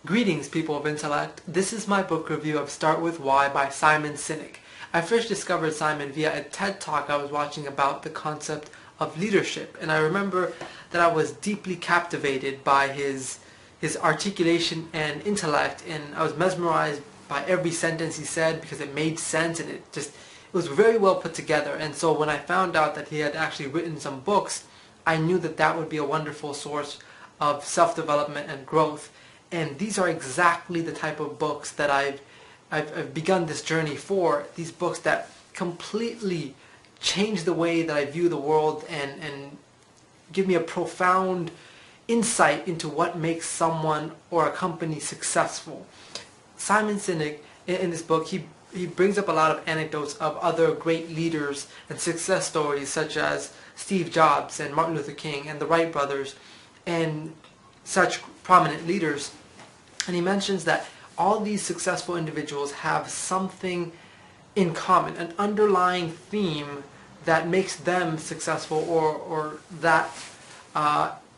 Greetings, people of intellect. This is my book review of Start With Why by Simon Sinek. I first discovered Simon via a TED Talk I was watching about the concept of leadership, and I remember that I was deeply captivated by his articulation and intellect, and I was mesmerized by every sentence he said because it made sense and it was very well put together. And so when I found out that he had actually written some books, I knew that that would be a wonderful source of self-development and growth. And these are exactly the type of books that I've begun this journey for. These books that completely change the way that I view the world and give me a profound insight into what makes someone or a company successful. Simon Sinek, in this book, he brings up a lot of anecdotes of other great leaders and success stories such as Steve Jobs and Martin Luther King and the Wright brothers and such prominent leaders. And he mentions that all these successful individuals have something in common, an underlying theme that makes them successful or that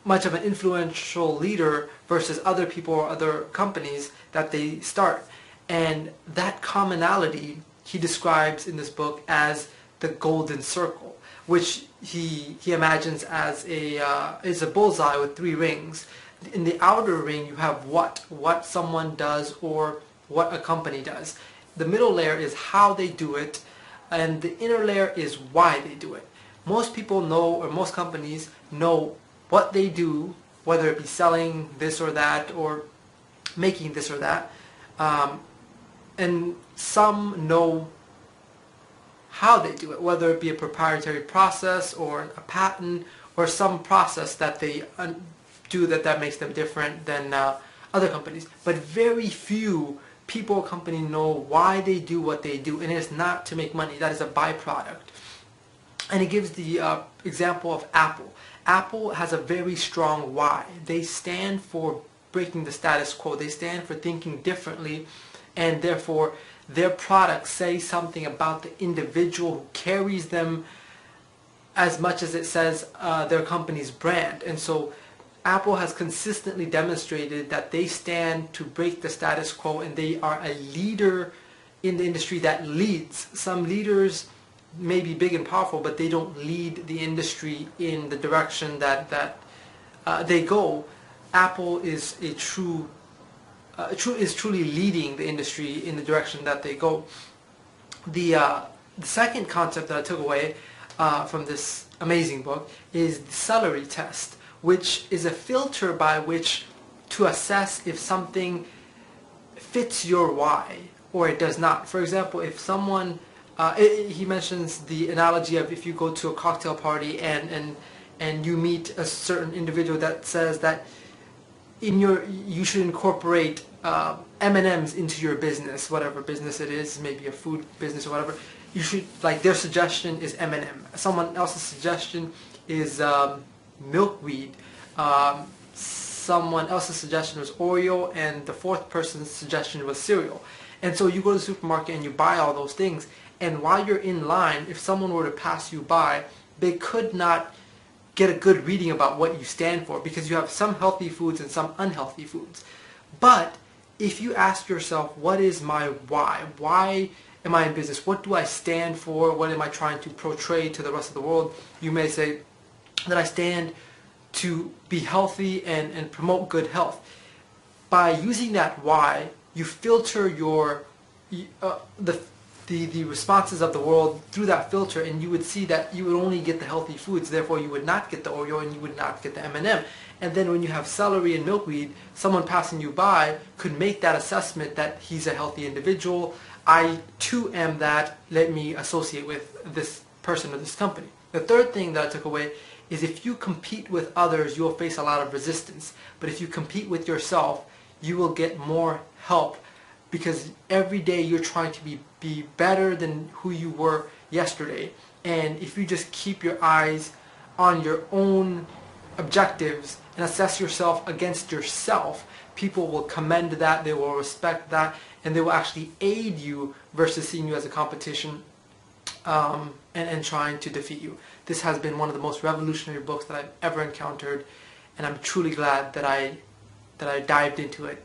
much of an influential leader versus other people or other companies that they start. And that commonality he describes in this book as the golden circle, which he imagines as is a bullseye with 3 rings. In the outer ring, you have what someone does or what a company does. The middle layer is how they do it, and the inner layer is why they do it. Most people know, or most companies know what they do, whether it be selling this or that or making this or that, and some know how they do it, whether it be a proprietary process or a patent or some process that they do that makes them different than other companies. But very few people or companies know why they do what they do, and it is not to make money. That is a byproduct. And he gives the example of Apple. Apple has a very strong why. They stand for breaking the status quo. They stand for thinking differently, and therefore their products say something about the individual who carries them as much as it says their company's brand. And so Apple has consistently demonstrated that they stand to break the status quo, and they are a leader in the industry that leads. Some leaders may be big and powerful, but they don't lead the industry in the direction that they go. Apple is truly leading the industry in the direction that they go. The second concept that I took away from this amazing book is the celery test, which is a filter by which to assess if something fits your why or it does not. For example, if someone, he mentions the analogy of if you go to a cocktail party and you meet a certain individual that says that you should incorporate M&Ms into your business, whatever business it is, maybe a food business or whatever. You should, like, their suggestion is M&M. Someone else's suggestion is milkweed. Someone else's suggestion was Oreo, and the fourth person's suggestion was cereal. And so you go to the supermarket and you buy all those things, and while you're in line, if someone were to pass you by, they could not get a good reading about what you stand for, because you have some healthy foods and some unhealthy foods. But if you ask yourself, what is my why? Why am I in business? What do I stand for? What am I trying to portray to the rest of the world? You may say that I stand to be healthy and promote good health. By using that why, you filter the responses of the world through that filter, and you would see that you would only get the healthy foods. Therefore, you would not get the Oreo and you would not get the M&M. And then when you have celery and milkweed, someone passing you by could make that assessment that he's a healthy individual. I too am that. Let me associate with this person or this company. The third thing that I took away is if you compete with others, you'll face a lot of resistance. But if you compete with yourself, you will get more help, because every day you're trying to be better than who you were yesterday. And if you just keep your eyes on your own objectives and assess yourself against yourself, people will commend that, they will respect that, and they will actually aid you versus seeing you as a competition and trying to defeat you. This has been one of the most revolutionary books that I've ever encountered, and I'm truly glad that I dived into it